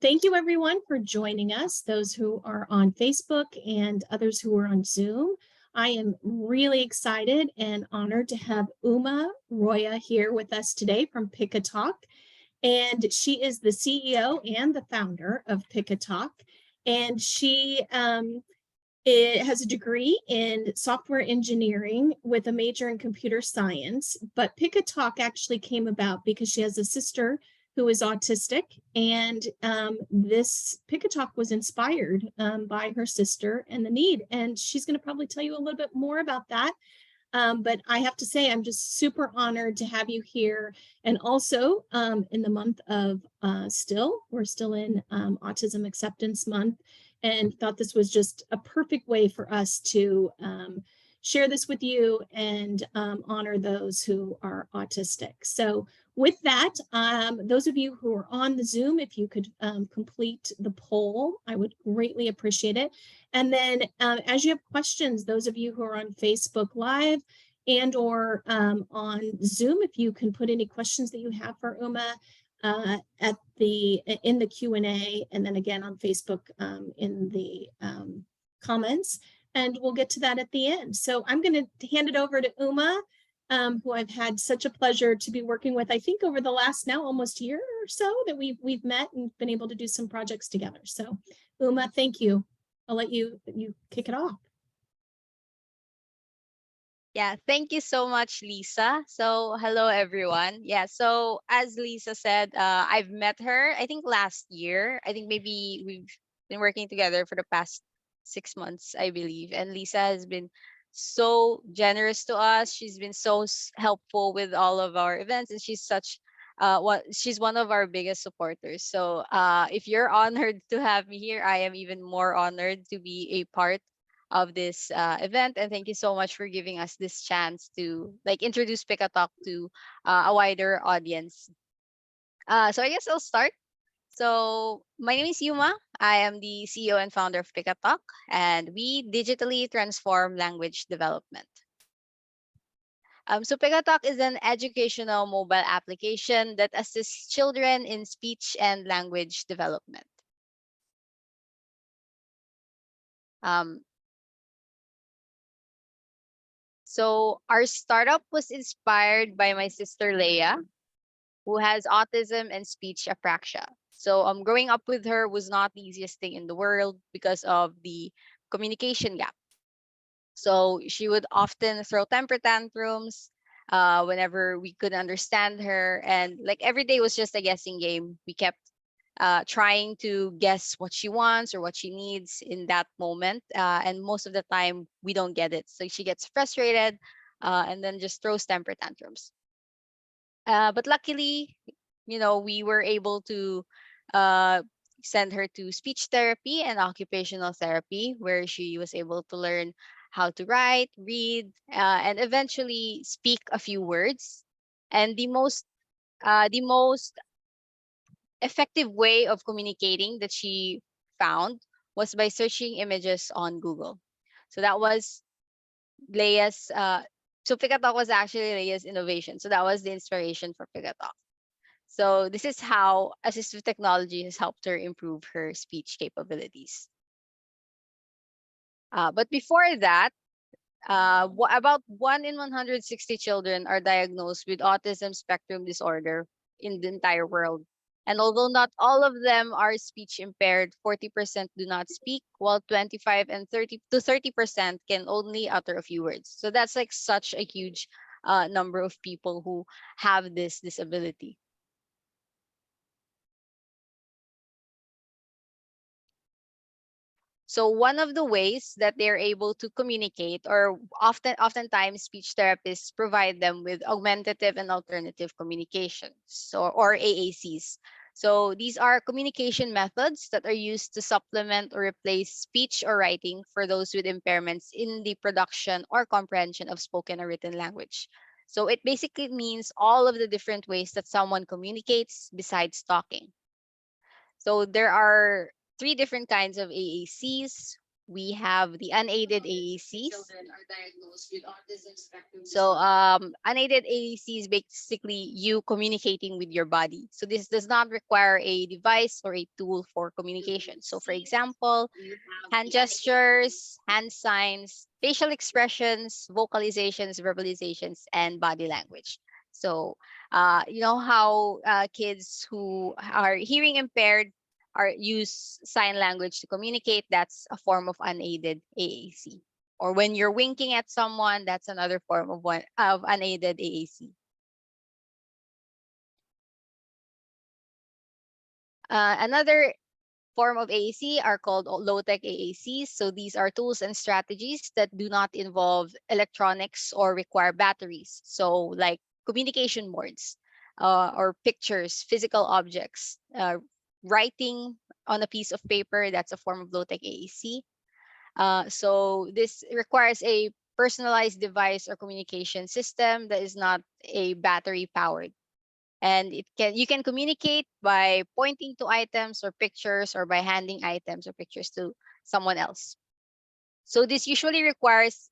Thank you everyone for joining us, those who are on Facebook and others who are on Zoom. I am really excited and honored to have Uma Roya here with us today from Pic-A-Talk. And she is the CEO and the founder of Pic-A-Talk. And she has a degree in software engineering with a major in computer science. But Pic-A-Talk actually came about because she has a sister who is autistic, and this Pic-A-Talk was inspired by her sister and the need. And she's going to probably tell you a little bit more about that. But I have to say, I'm just super honored to have you here. And also in the month of we're still in Autism Acceptance Month, and thought this was just a perfect way for us to share this with you and honor those who are autistic. So with that, those of you who are on the Zoom, if you could complete the poll, I would greatly appreciate it. And then as you have questions, those of you who are on Facebook Live and or on Zoom, if you can put any questions that you have for Uma in the Q&A, and then again on Facebook in the comments, and we'll get to that at the end. So I'm going to hand it over to Uma, who I've had such a pleasure to be working with, I think over the last now almost year or so that we've met and been able to do some projects together. So Uma, thank you. I'll let you kick it off. Yeah, thank you so much, Lisa. So hello, everyone. Yeah, so as Lisa said, I've met her, I think last year. I think maybe we've been working together for the past 6 months, I believe. And Lisa has been so generous to us. She's been so helpful with all of our events, and she's she's one of our biggest supporters. So if you're honored to have me here, I am even more honored to be a part of this event, and thank you so much for giving us this chance to introduce Pic-A-Talk to a wider audience. So I guess I'll start. So my name is Yuma. I am the CEO and founder of Pic-A-Talk, and we digitally transform language development. So Pic-A-Talk is an educational mobile application that assists children in speech and language development. So our startup was inspired by my sister Leia, who has autism and speech apraxia. So growing up with her was not the easiest thing in the world because of the communication gap. So she would often throw temper tantrums whenever we couldn't understand her, and every day was just a guessing game. We kept trying to guess what she wants or what she needs in that moment. And most of the time, we don't get it. So she gets frustrated and then just throws temper tantrums. But luckily, we were able to send her to speech therapy and occupational therapy, where she was able to learn how to write, read, and eventually speak a few words. And the most effective way of communicating that she found was by searching images on Google. So that was Leia's. So Pic-A-Talk was actually Leia's innovation. So that was the inspiration for Pic-A-Talk. So this is how assistive technology has helped her improve her speech capabilities. But before that, about 1 in 160 children are diagnosed with autism spectrum disorder in the entire world. And although not all of them are speech impaired, 40% do not speak, while 25 and 30% can only utter a few words. So that's such a huge number of people who have this disability. So one of the ways that they're able to communicate, or oftentimes speech therapists provide them with augmentative and alternative communications, or AACs. So these are communication methods that are used to supplement or replace speech or writing for those with impairments in the production or comprehension of spoken or written language. So it basically means all of the different ways that someone communicates besides talking. So there are 3 different kinds of AACs. we have the unaided AACs. So unaided AAC is basically you communicating with your body. So this does not require a device or a tool for communication. So for example, hand gestures, hand signs, facial expressions, vocalizations, verbalizations, and body language. So you know how kids who are hearing impaired are use sign language to communicate. That's a form of unaided AAC. Or when you're winking at someone, that's another form of unaided AAC. Another form of AAC are called low-tech AACs. So these are tools and strategies that do not involve electronics or require batteries. So like communication boards or pictures, physical objects, writing on a piece of paper, that's a form of low-tech AAC. So this requires a personalized device or communication system that is not a battery powered. And you can communicate by pointing to items or pictures or by handing items or pictures to someone else. So this usually requires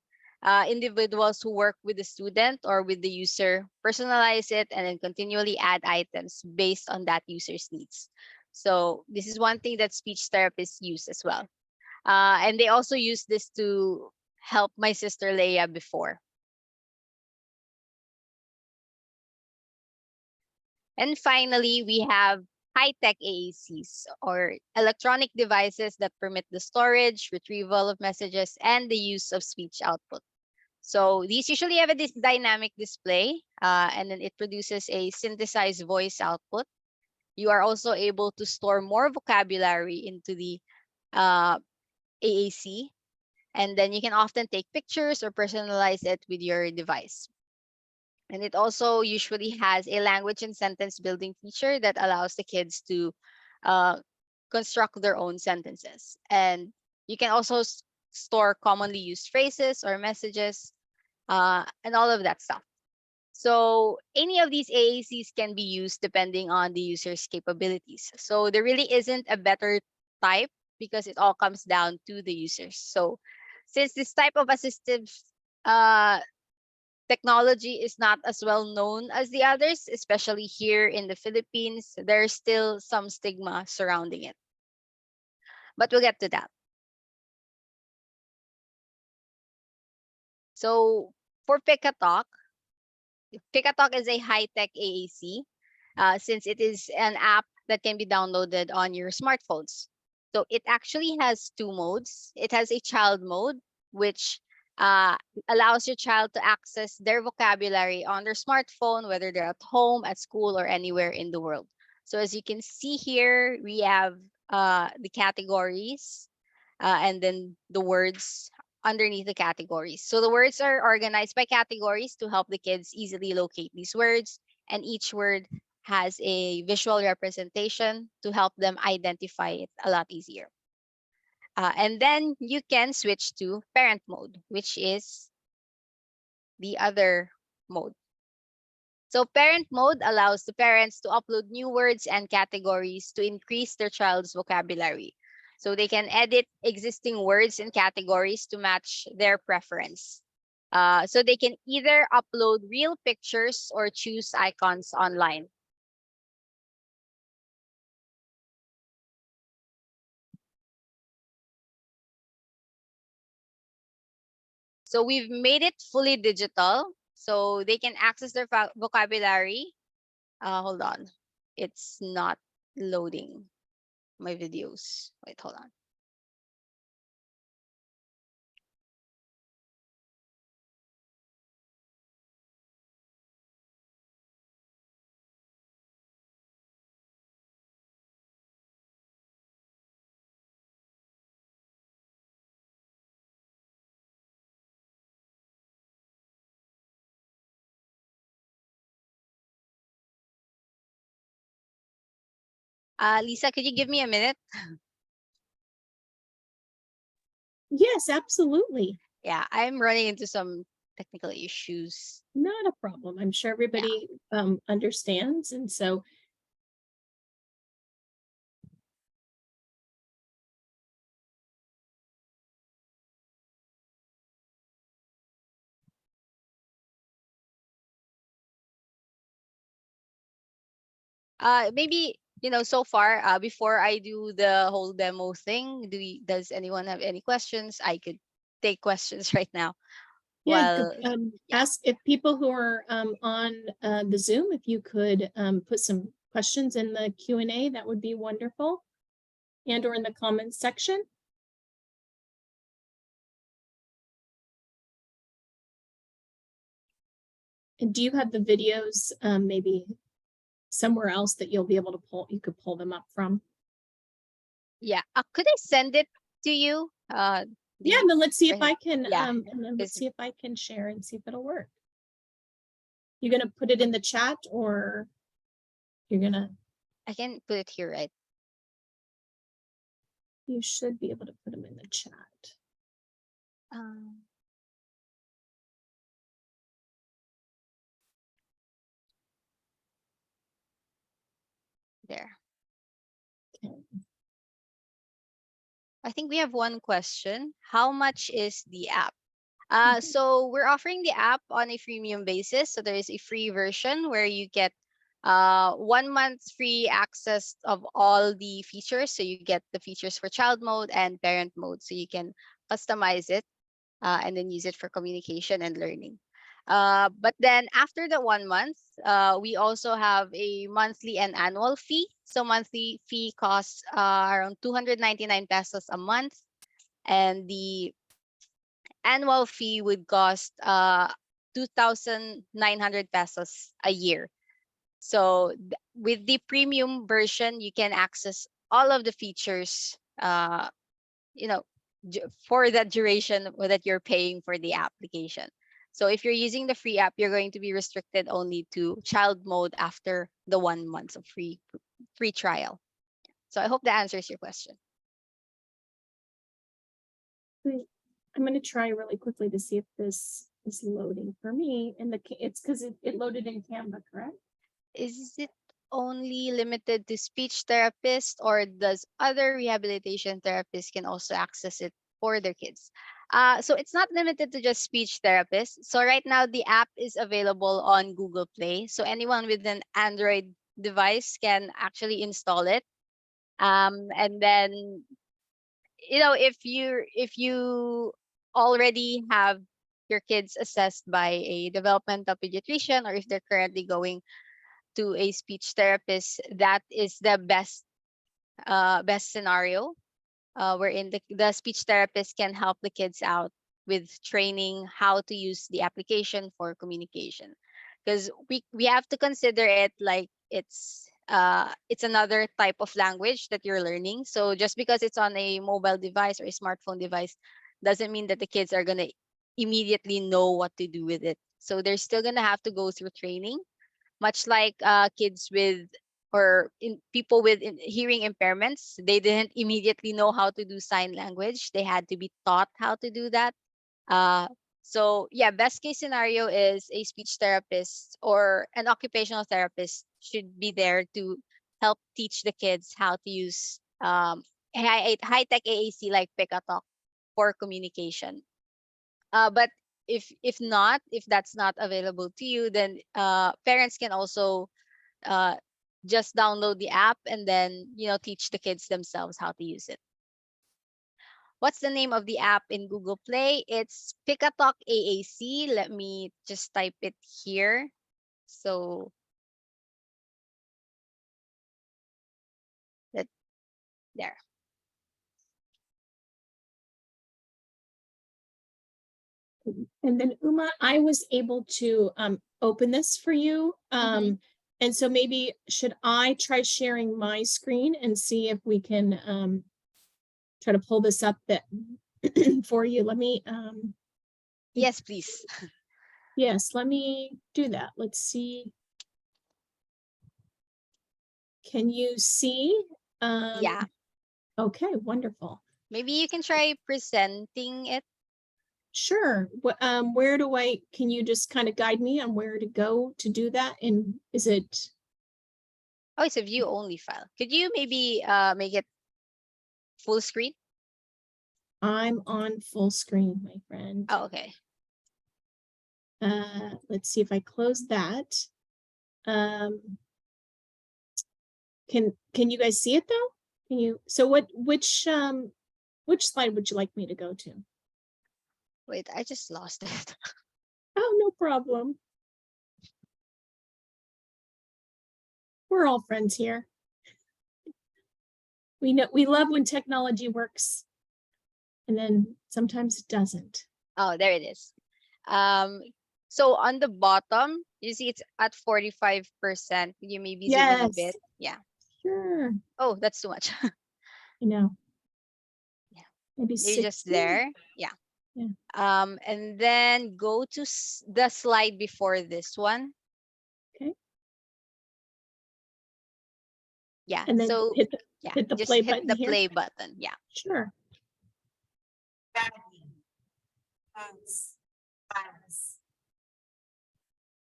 individuals who work with the student or with the user, personalize it, and then continually add items based on that user's needs. So this is one thing that speech therapists use as well. And they also use this to help my sister Leia before. And finally, we have high-tech AACs, or electronic devices that permit the storage, retrieval of messages, and the use of speech output. So these usually have a dynamic display, and then it produces a synthesized voice output. You are also able to store more vocabulary into the AAC, and then you can often take pictures or personalize it with your device. And it also usually has a language and sentence building feature that allows the kids to uh, construct their own sentences. And you can also store commonly used phrases or messages and all of that stuff. So any of these AACs can be used depending on the user's capabilities. So there really isn't a better type because it all comes down to the users. So since this type of assistive uh, technology is not as well known as the others, especially here in the Philippines, there's still some stigma surrounding it. But we'll get to that. So for Pic-A-Talk, Pic-A-Talk is a high-tech AAC since it is an app that can be downloaded on your smartphones. So it actually has two modes. It has a child mode, which uh, allows your child to access their vocabulary on their smartphone, whether they're at home, at school, or anywhere in the world. So as you can see here, we have the categories and then the words underneath the categories. So the words are organized by categories to help the kids easily locate these words, and each word has a visual representation to help them identify it a lot easier. And then you can switch to parent mode, which is the other mode. So parent mode allows the parents to upload new words and categories to increase their child's vocabulary. So they can edit existing words and categories to match their preference. So they can either upload real pictures or choose icons online. So we've made it fully digital, so they can access their vocabulary. Hold on, it's not loading my videos. Wait, hold on. Lisa, could you give me a minute? Yes, absolutely. Yeah, I'm running into some technical issues. Not a problem. I'm sure everybody understands. And so Maybe, so far, before I do the whole demo thing, does anyone have any questions? I could take questions right now. Yeah, Well, yeah. ask if people who are on the Zoom, if you could put some questions in the Q&A, that would be wonderful. And or in the comments section. And do you have the videos maybe somewhere else that you'll be able to you could pull them up from? Yeah. Could I send it to you? Yeah, and then let's see if right I here? can, Yeah. and then let's Is see if I can share and see if it'll work. You're gonna put it in the chat or you're gonna, I can put it here, right? you should be able to put them in the chat. Um, there. Okay. I think we have one question. How much is the app? Mhm. So we're offering the app on a freemium basis. So there is a free version where you get 1 month free access of all the features. So you get the features for child mode and parent mode. So you can customize it and then use it for communication and learning. But then after the 1 month, we also have a monthly and annual fee. So monthly fee costs around 299 pesos a month, and the annual fee would cost 2,900 pesos a year. So with the premium version, you can access all of the features, you know, for that duration that you're paying for the application. So if you're using the free app, you're going to be restricted only to child mode after the 1 month of free trial. So I hope that answers your question. Wait, I'm gonna try really quickly to see if this is loading for me. And it's because it loaded in Canva, correct? Is it only limited to speech therapists, or does other rehabilitation therapists can also access it for their kids? So it's not limited to just speech therapists. So right now the app is available on Google Play. So anyone with an Android device can actually install it. And then, if you already have your kids assessed by a developmental pediatrician, or if they're currently going to a speech therapist, that is the best scenario, wherein the speech therapist can help the kids out with training how to use the application for communication, because we have to consider it like it's another type of language that you're learning. So just because it's on a mobile device or a smartphone device doesn't mean that the kids are going to immediately know what to do with it. So they're still going to have to go through training, much like kids with people with hearing impairments. They didn't immediately know how to do sign language. They had to be taught how to do that. uh, so yeah, best case scenario is a speech therapist or an occupational therapist should be there to help teach the kids how to use high-tech AAC like Pic-A-Talk for communication. But if that's not available to you, then parents can also uh, just download the app and then teach the kids themselves how to use it. What's the name of the app in Google Play? It's Pic-A-Talk AAC. Let me just type it here. So that there. And then Uma, I was able to open this for you. And so maybe should I try sharing my screen and see if we can try to pull this up that for you. Let me Yes, please. yes, let me do that. Let's see. Can you see? Yeah. Okay, wonderful. Maybe you can try presenting it. Sure. Where do can you just kind of guide me on where to go to do that? And is it? Oh, it's a view only file. Could you maybe make it full screen? I'm on full screen, my friend. Oh, okay. Let's see if I close that. Can you guys see it though? Can you? So which slide would you like me to go to? Wait, I just lost it. Oh, no problem. We're all friends here. We love when technology works, and then sometimes it doesn't. Oh, there it is. So on the bottom, you see it's at 45%. You maybe zoom in a Yes, bit. Yeah. sure. Oh, that's too much. You know, Yeah. maybe You're just 60. there. Yeah. Yeah. And then go to the slide before this one. Okay. Yeah. And then So yeah, hit the just play hit button the here. play button. Yeah. Sure.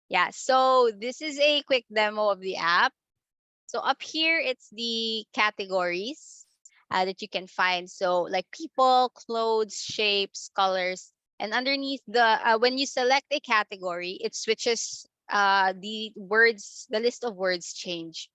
Yeah. So this is a quick demo of the app. So up here, it's the categories that you can find. So like people, clothes, shapes, colors, and underneath the when you select a category, it switches the words. The list of words change.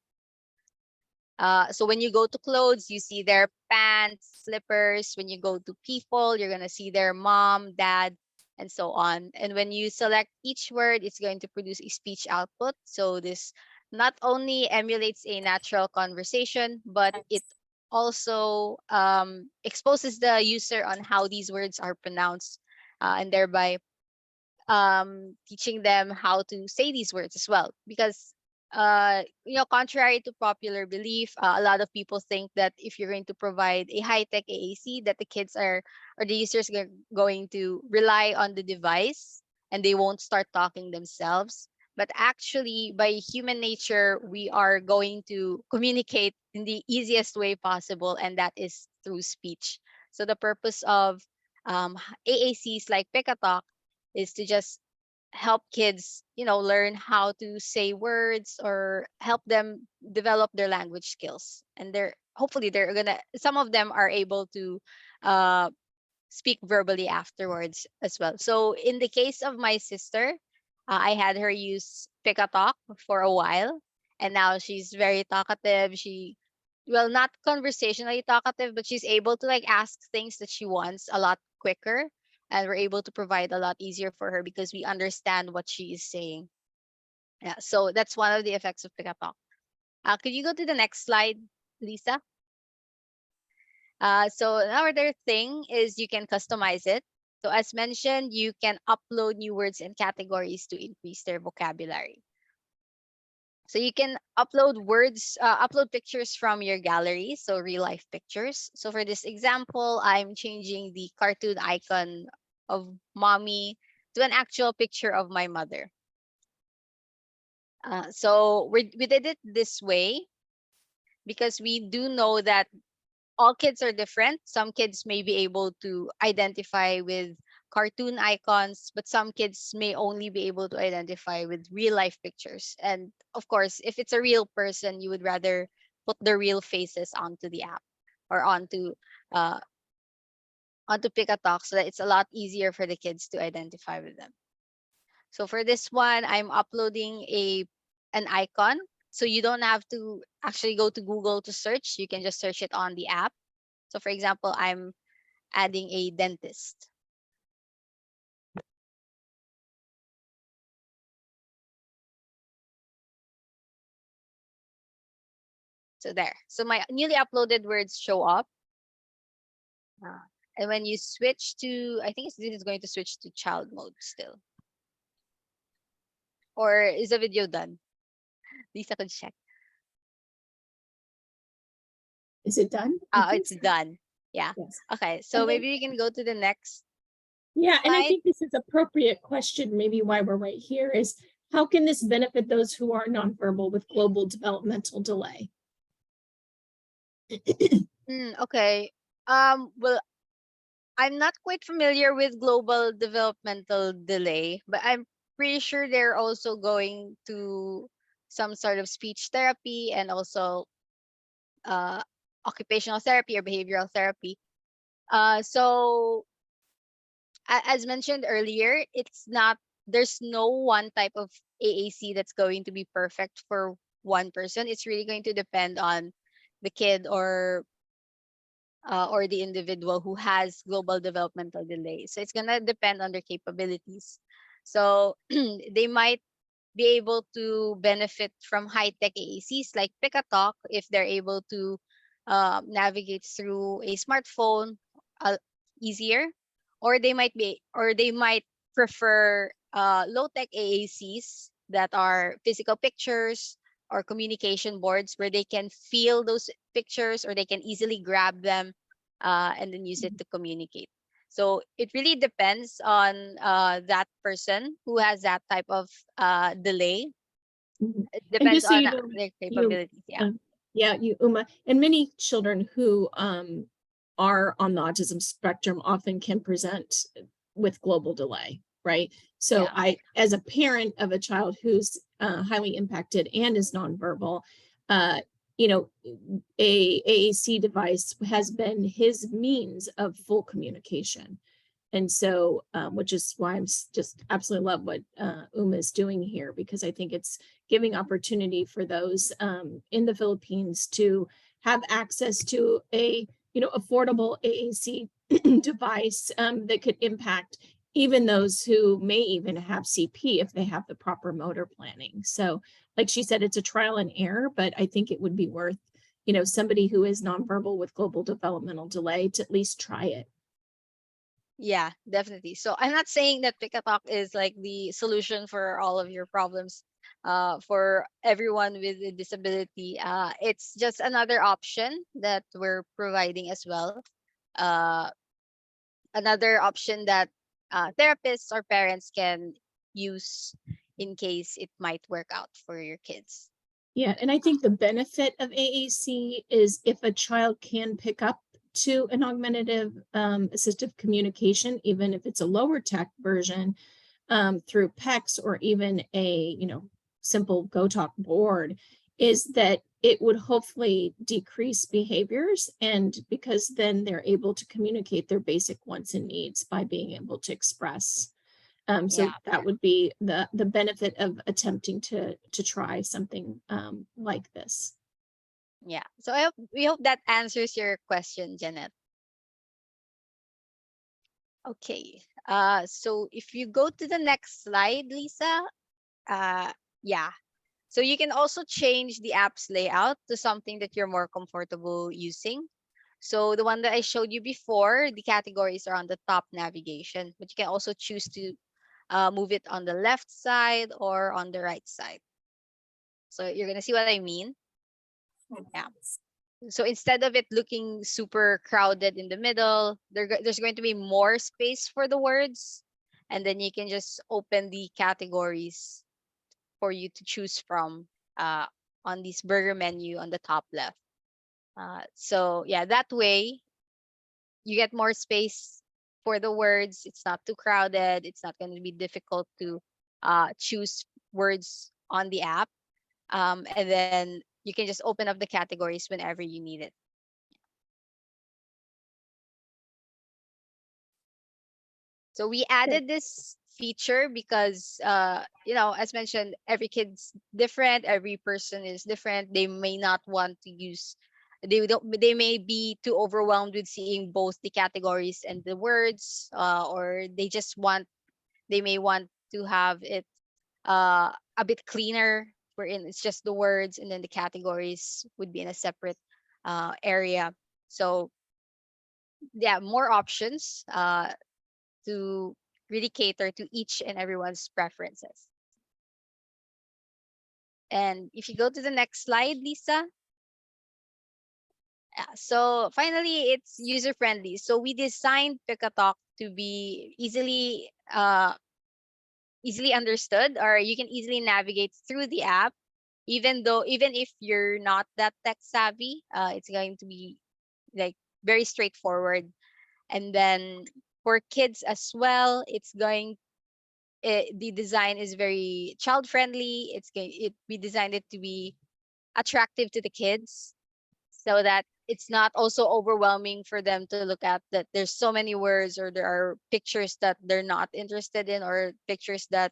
So when you go to clothes, you see their pants, slippers. When you go to people, you're gonna see their mom, dad, and so on. And when you select each word, it's going to produce a speech output. So this not only emulates a natural conversation, but it also exposes the user on how these words are pronounced, and thereby teaching them how to say these words as well. Because contrary to popular belief, a lot of people think that if you're going to provide a high-tech AAC, that the kids are or the users are going to rely on the device and they won't start talking themselves. But actually, by human nature, we are going to communicate in the easiest way possible, and that is through speech. So the purpose of AACs like Pic-A-Talk is to just help kids, learn how to say words or help them develop their language skills. And they're hopefully they're gonna some of them are able to uh, speak verbally afterwards as well. So in the case of my sister, I had her use Pic-A-Talk for a while, and now she's very talkative. Well, not conversationally talkative, but she's able to like ask things that she wants a lot quicker, and we're able to provide a lot easier for her because we understand what she is saying. Yeah, so that's one of the effects of Pic-A-Talk. Could you go to the next slide, Lisa? So another thing is you can customize it. So as mentioned, you can upload new words and categories to increase their vocabulary. So you can upload pictures from your gallery, so real life pictures. So for this example, I'm changing the cartoon icon of mommy to an actual picture of my mother. So we did it this way because we do know that all kids are different. Some kids may be able to identify with cartoon icons, but some kids may only be able to identify with real life pictures. And of course, if it's a real person, you would rather put the real faces onto the app or uh, onto Pic-A-Talk so that it's a lot easier for the kids to identify with them. So for this one, I'm uploading an icon. So you don't have to actually go to Google to search. You can just search it on the app. So for example, I'm adding a dentist. So there. So my newly uploaded words show up. And when you switch to, I think this is going to switch to child mode still. Or is the video done? Lisa could check. Is it done? Oh, it's done. Yeah. Yes. Okay. So And then, maybe we can go to the next yeah, and I slide. think this is appropriate question, maybe why we're right here, is how can this benefit those who are nonverbal with global developmental delay? Okay. Well, I'm not quite familiar with global developmental delay, but I'm pretty sure they're also going to some sort of speech therapy and also uh, occupational therapy or behavioral therapy. So as mentioned earlier, there's no one type of AAC that's going to be perfect for one person. It's really going to depend on the kid or the individual who has global developmental delay. So it's gonna depend on their capabilities. So they might be able to benefit from high-tech AACs like Pic-A-Talk if they're able to navigate through a smartphone uh, easier, or they might prefer low-tech AACs that are physical pictures or communication boards where they can feel those pictures or they can easily grab them and then use it to communicate. So it really depends on that person who has that type of delay. Mhm. It And depends just so on you know, their you, capabilities. Yeah. yeah, you, Uma, and many children who are on the autism spectrum often can present with global delay, right? So Yeah. I, as a parent of a child who's highly impacted and is nonverbal, uh, you know, a AAC device has been his means of full communication. And so, which is why I'm just absolutely love what Uma is doing here, because I think it's giving opportunity for those in the Philippines to have access to a, you know, affordable AAC device that could impact even those who may even have CP if they have the proper motor planning. So, like she said, it's a trial and error, but I think it would be worth, you know, somebody who is nonverbal with global developmental delay to at least try it. Yeah, definitely. So I'm not saying that Pick-A-Talk is like the solution for all of your problems, for everyone with a disability. It's just another option that we're providing as well. Uh, Another option that therapists or parents can use in case it might work out for your kids. Yeah, and I think the benefit of AAC is if a child can pick up to an augmentative assistive communication, even if it's a lower tech version, through PECs or even a, you know, simple GoTalk board, is that it would hopefully decrease behaviors, and because then they're able to communicate their basic wants and needs by being able to express. So Yeah, that would be the benefit of attempting to try something like this. yeah. So we hope that answers your question, Janet. Okay. So if you go to the next slide, Lisa, uh, yeah. So you can also change the app's layout to something that you're more comfortable using. So the one that I showed you before, the categories are on the top navigation, but you can also choose to move it on the left side or on the right side. So you're gonna see what I mean. Yeah. So instead of it looking super crowded in the middle, there's going to be more space for the words, and then you can just open the categories for you to choose from uh, on this burger menu on the top left. So yeah, that way you get more space for the words. It's not too crowded. It's not going to be difficult to choose words on the app. And then you can just open up the categories whenever you need it. So we Great. added this feature because as mentioned, every kid's different, every person is different. They may not want to use they may be too overwhelmed with seeing both the categories and the words, or they may want to have it a bit cleaner, wherein it's just the words and then the categories would be in a separate area. So yeah, more options to really cater to each and everyone's preferences. And if you go to the next slide, Lisa. Yeah, so finally, it's user friendly. So we designed Pic-A-Talk to be easily understood, or you can easily navigate through the app, even if you're not that tech savvy. It's going to be like very straightforward. And then for kids as well, the design is very child friendly. We designed it to be attractive to the kids, so that it's not also overwhelming for them to look at, that there's so many words or there are pictures that they're not interested in, or pictures that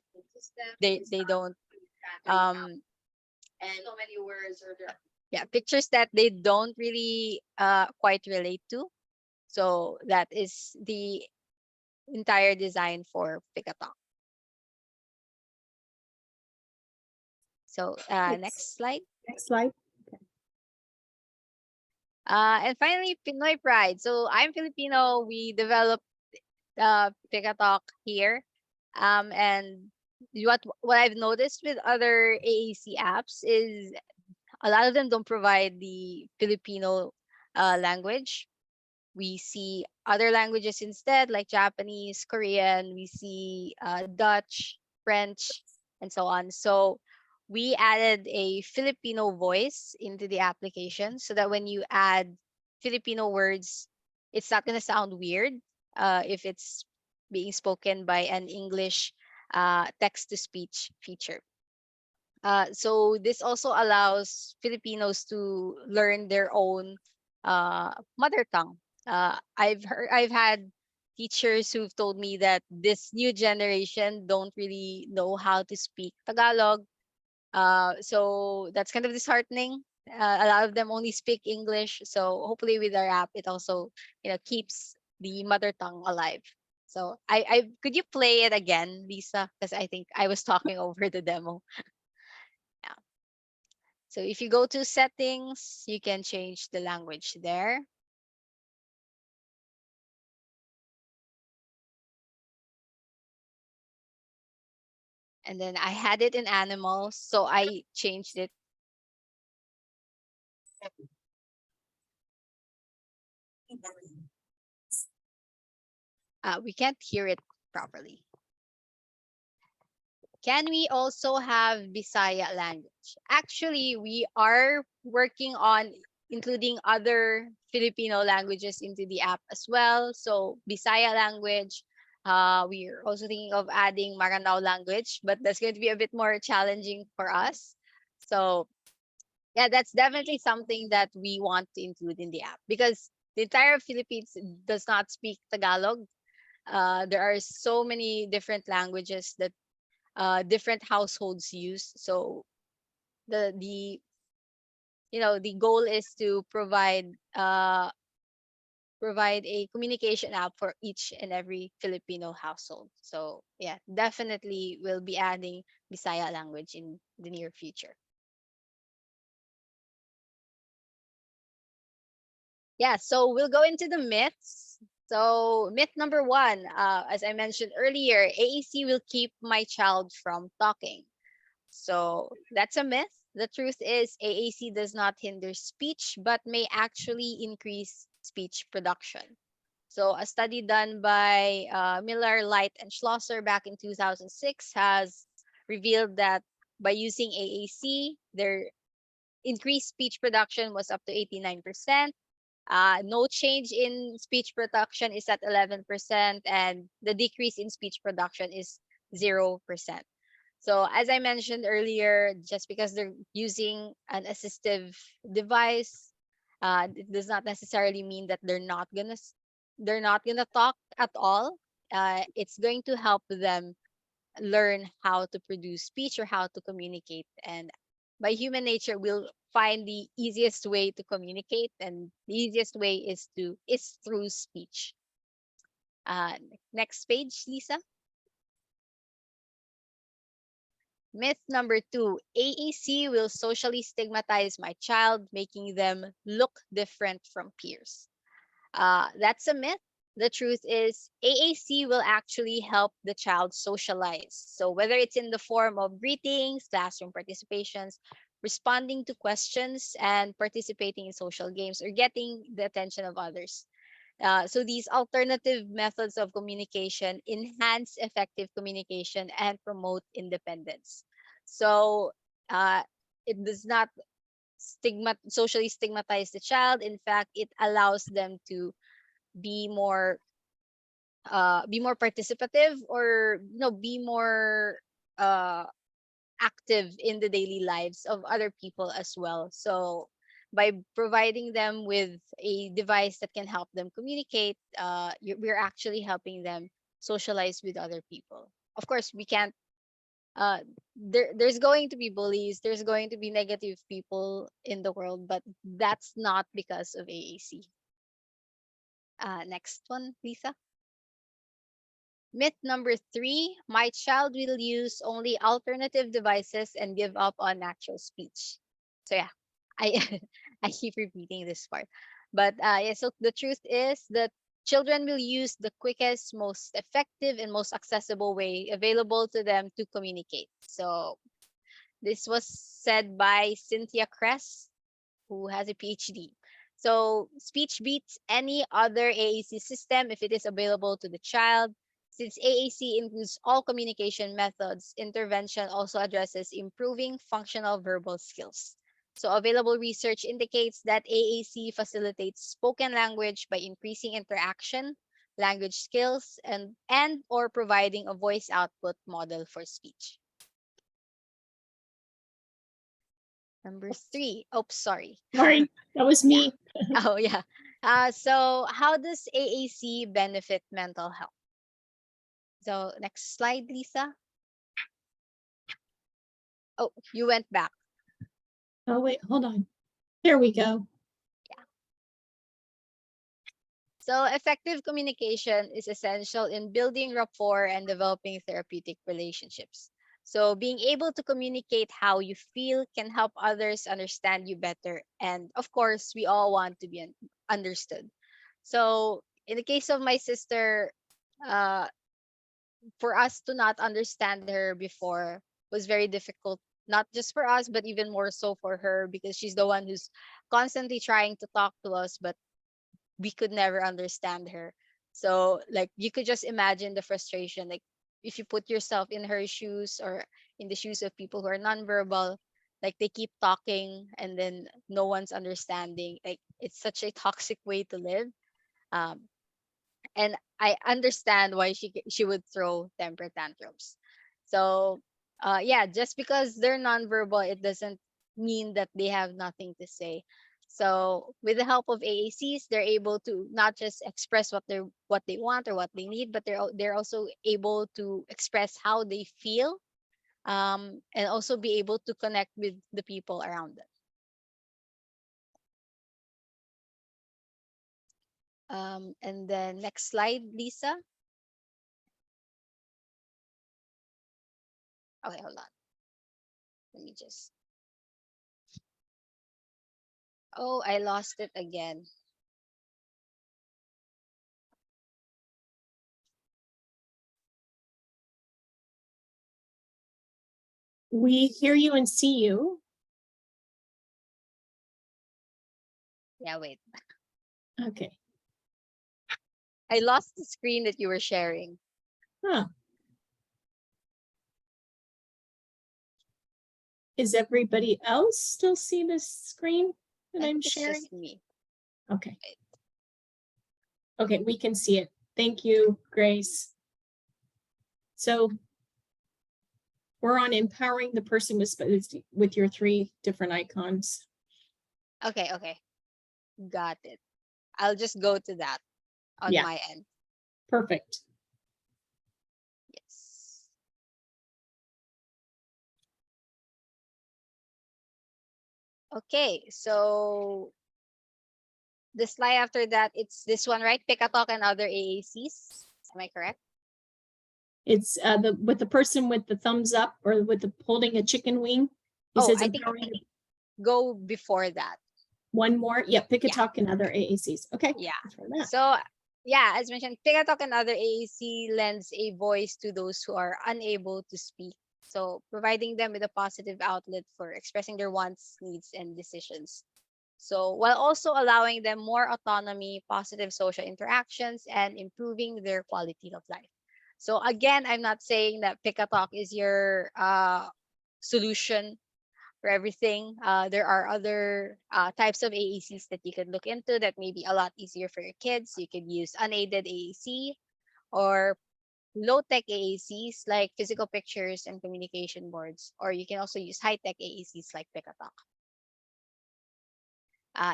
they don't um Yeah, pictures that they don't really quite relate to. So that is the entire design for Pic-A-Talk. So Thanks. next slide. Next slide. And finally, Pinoy Pride. So I'm Filipino. We developed Pic-A-Talk here. And what I've noticed with other AAC apps is a lot of them don't provide the Filipino language. We see other languages instead, like Japanese, Korean. We see Dutch, French, and so on. So we added a Filipino voice into the application so that when you add Filipino words, it's not going to sound weird if it's being spoken by an English text to speech feature. So this also allows Filipinos to learn their own mother tongue. I've had teachers who've told me that this new generation don't really know how to speak Tagalog. So that's kind of disheartening. A lot of them only speak English. So hopefully with our app, it also keeps the mother tongue alive. So I could you play it again, Lisa? Because I think I was talking over the demo. Yeah. So if you go to settings, you can change the language there. And then I had it in animals, so I changed it. We can't hear it properly. Can we also have Bisaya language? Actually, we are working on including other Filipino languages into the app as well. So Bisaya language. We're also thinking of adding Maranao language, but that's going to be a bit more challenging for us. So yeah, that's definitely something that we want to include in the app because the entire Philippines does not speak Tagalog. There are so many different languages that different households use. So the goal is to provide a communication app for each and every Filipino household. So yeah, definitely we'll be adding Bisaya language in the near future. Yeah, so we'll go into the myths. So myth number one, as I mentioned earlier, AAC will keep my child from talking. So that's a myth. The truth is, AAC does not hinder speech, but may actually increase speech production. So, a study done by Miller, Light, and Schlosser back in 2006 has revealed that by using AAC, their increased speech production was up to 89%. No change in speech production is at 11%, and the decrease in speech production is 0%. So as I mentioned earlier, just because they're using an assistive device, it does not necessarily mean that they're not gonna talk at all. It's going to help them learn how to produce speech or how to communicate. And by human nature, we'll find the easiest way to communicate, and the easiest way is through speech. Uh, Next page, Lisa. Myth number two, AAC will socially stigmatize my child, making them look different from peers. That's a myth. The truth is, AAC will actually help the child socialize. So, whether it's in the form of greetings, classroom participations, responding to questions, and participating in social games, or getting the attention of others. So these alternative methods of communication enhance effective communication and promote independence. So uh, it does not socially stigmatize the child. In fact, it allows them to be more participative, or be more uh, active in the daily lives of other people as well. So by providing them with a device that can help them communicate, we're actually helping them socialize with other people. Of course, we can't there's going to be bullies, there's going to be negative people in the world, but that's not because of AAC. Next one, Lisa. Myth number 3, my child will use only alternative devices and give up on natural speech. So yeah, I I keep repeating this part. But yeah, so the truth is that children will use the quickest, most effective, and most accessible way available to them to communicate. So this was said by Cynthia Kress, who has a PhD. So speech beats any other AAC system if it is available to the child. Since AAC includes all communication methods, intervention also addresses improving functional verbal skills. So available research indicates that AAC facilitates spoken language by increasing interaction, language skills, and or providing a voice output model for speech. Number 3. Oh, sorry. Sorry, that was Yeah. me. Oh, yeah. So how does AAC benefit mental health? So next slide, Lisa. Oh, you went back. Oh, wait, hold on. There we go. Yeah. So effective communication is essential in building rapport and developing therapeutic relationships. So being able to communicate how you feel can help others understand you better. And of course, we all want to be understood. So in the case of my sister, uh, for us to not understand her before was very difficult, not just for us but even more so for her, because she's the one who's constantly trying to talk to us, but we could never understand her. So like you could just imagine the frustration, like if you put yourself in her shoes or in the shoes of people who are nonverbal, like they keep talking and then no one's understanding. Like it's such a toxic way to live. um, and I understand why she would throw temper tantrums. So, yeah, just because they're nonverbal, it doesn't mean that they have nothing to say. So, with the help of AACs, they're able to not just express what they want or what they need, but they're also able to express how they feel, and also be able to connect with the people around them. And then next slide, Lisa. Okay, hold on. Let me just. Oh, I lost it again. We hear you and see you. Yeah, wait. Okay. I lost the screen that you were sharing. Huh. Is everybody else still see this screen that I I'm think it's sharing? just me. Okay. Okay, we can see it. Thank you, Grace. So we're on empowering the person with your 3 different icons. Okay. Got it. I'll just go to that on Yeah. my end. Perfect. Yes. Okay, so the slide after that, it's this one, right? Pic-A-Talk and other AACs. Am I correct? It's the with the person with the thumbs up or with the holding a chicken wing. He Oh, says I think empowering go before that. one more. Yep, Yeah. Pic-A-Talk and other AACs. Okay. Yeah. That. So yeah, as mentioned, Pic-A-Talk and other AAC lends a voice to those who are unable to speak. So providing them with a positive outlet for expressing their wants, needs, and decisions. So while also allowing them more autonomy, positive social interactions, and improving their quality of life. So again, I'm not saying that Pic-A-Talk is your solution for everything. There are other types of AACs that you could look into that may be a lot easier for your kids. You could use unaided AAC or low-tech AACs like physical pictures and communication boards, or you can also use high-tech AACs like Pic-A-Talk.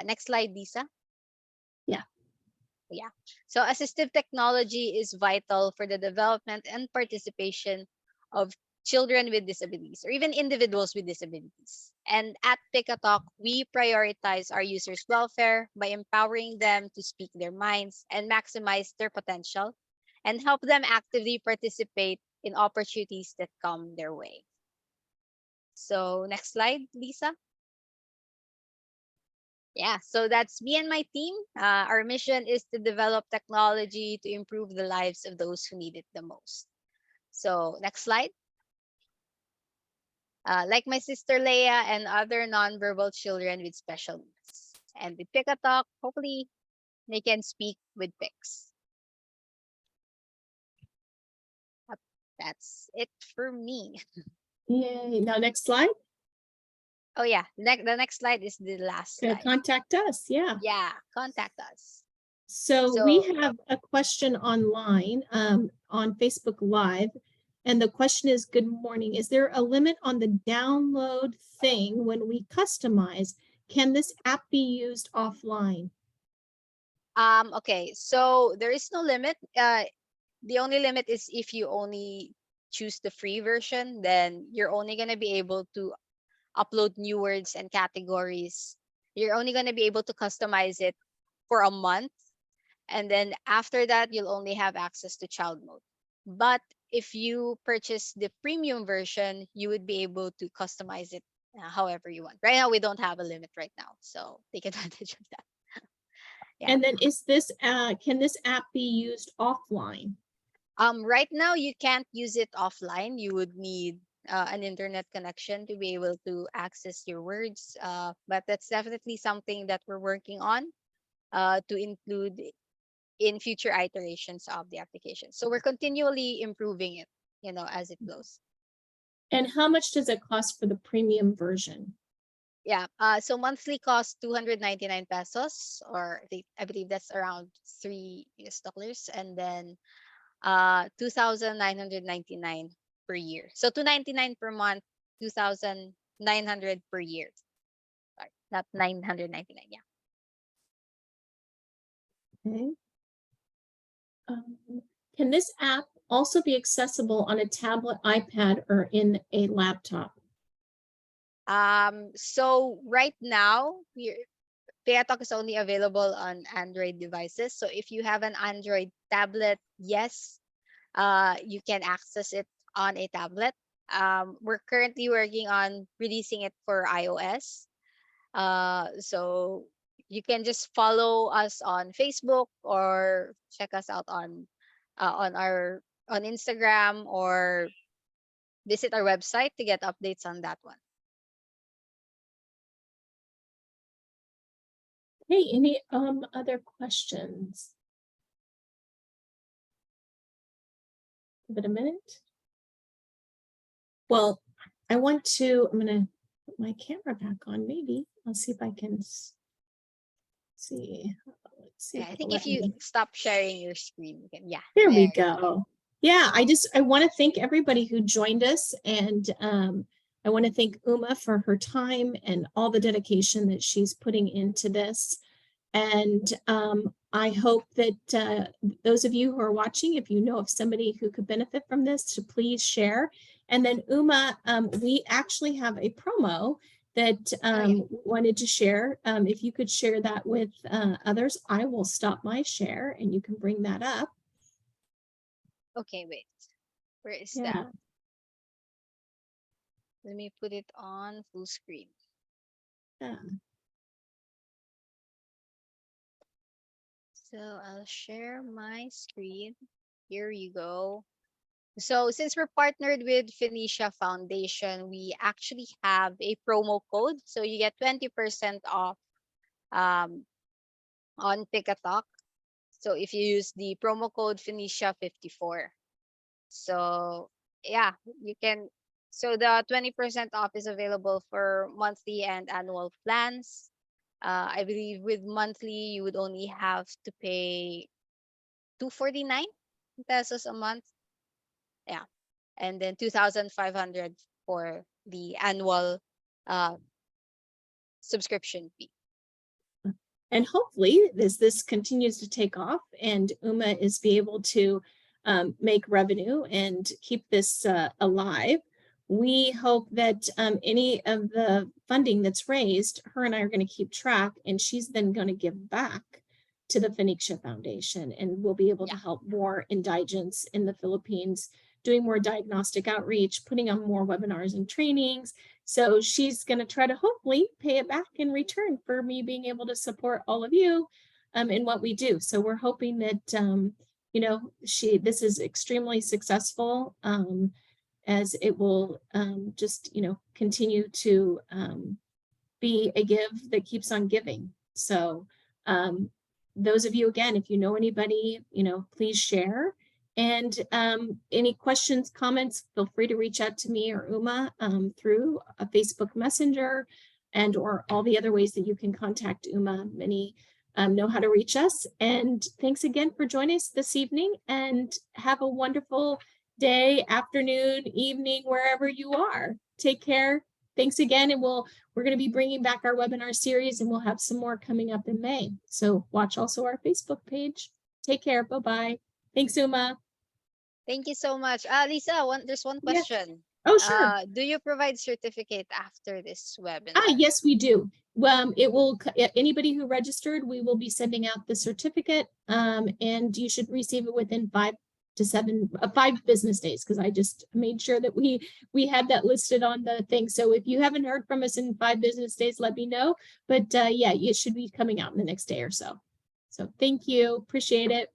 Next slide, Lisa. Yeah. Yeah. So assistive technology is vital for the development and participation of children with disabilities or even individuals with disabilities. And at Pic-A-Talk, we prioritize our users' welfare by empowering them to speak their minds and maximize their potential and help them actively participate in opportunities that come their way. So next slide, Lisa. Yeah, so that's me and my team. Our mission is to develop technology to improve the lives of those who need it the most. So next slide. Like my sister Leia and other nonverbal children with special needs. And with Pic-A-Talk, hopefully they can speak with pics. That's it for me. Yay. Now, next slide. Oh yeah, the next slide is the last slide. Contact us. Yeah. Yeah, contact us. So we have a question online on Facebook Live. And the question is, good morning. Is there a limit on the download thing when we customize? Can this app be used offline? Okay, so there is no limit. The only limit is if you only choose the free version, then you're only going to be able to upload new words and categories. You're only going to be able to customize it for a month. And then after that, you'll only have access to child mode. But if you purchase the premium version, you would be able to customize it however you want. Right now, we don't have a limit right now. So take advantage of that. Yeah. And then is this, can this app be used offline? Right now, you can't use it offline. You would need an internet connection to be able to access your words. But that's definitely something that we're working on to include in future iterations of the application. So we're continually improving it, as it goes. And how much does it cost for the premium version? Yeah. So monthly cost 299 pesos, or I believe that's around $3, and then 2,999 per year. So 299 per month, 2,900 per year. Sorry, not 999. Yeah. Okay. Can this app also be accessible on a tablet, iPad, or in a laptop? So right now, Pic-A-Talk is only available on Android devices. So if you have an Android tablet, yes, you can access it on a tablet. We're currently working on releasing it for iOS. So you can just follow us on Facebook or check us out on Instagram, or visit our website to get updates on that one. Hey, any other questions? Give it a minute. Well, I'm going to put my camera back on, maybe. I'll see if I can see. Let's see. Yeah, I think if you stop sharing your screen, you can, There we go. Yeah, I want to thank everybody who joined us, and I want to thank Uma for her time and all the dedication that she's putting into this. And I hope that those of you who are watching, if you know of somebody who could benefit from this, to please share. And then Uma, we actually have a promo that wanted to share. If you could share that with others, I will stop my share and you can bring that up. Okay, wait. Where is that? Let me put it on full screen. Yeah. So I'll share my screen. Here you go. So since we're partnered with Phoenicia Foundation, we actually have a promo code. So you get 20% off on Pic-A-Talk. So if you use the promo code Phoenicia54. So yeah, you can. So the 20% off is available for monthly and annual plans. I believe with monthly, you would only have to pay 249 pesos a month. Yeah. And then 2,500 for the annual subscription fee. And hopefully this continues to take off and Uma is be able to make revenue and keep this alive. we hope that any of the funding that's raised, her and I are going to keep track, and she's then going to give back to the Phoenicia Foundation, and we'll be able to Yeah. help more indigents in the Philippines, doing more diagnostic outreach, putting on more webinars and trainings. So she's going to try to hopefully pay it back in return for me being able to support all of you in what we do. So we're hoping that you know, this is extremely successful, as it will just, you know, continue to be a give that keeps on giving. So those of you, again, if you know anybody, you know, please share. And any questions, comments, feel free to reach out to me or Uma through a Facebook Messenger and or all the other ways that you can contact Uma. Many know how to reach us. And thanks again for joining us this evening, and have a wonderful day, afternoon, evening, wherever you are. Take care. Thanks again. And we're going to be bringing back our webinar series, and we'll have some more coming up in May. So watch also our Facebook page. Take care. Bye-bye. Thanks, Uma. Thank you so much. Lisa, there's one Yes. question. Oh, sure. Do you provide certificate after this webinar? Yes, we do. It will, anybody who registered, we will be sending out the certificate, and you should receive it within 5 business days, because I just made sure that we had that listed on the thing. So if you haven't heard from us in 5 business days, let me know. But yeah, it should be coming out in the next day or so. So thank you. Appreciate it.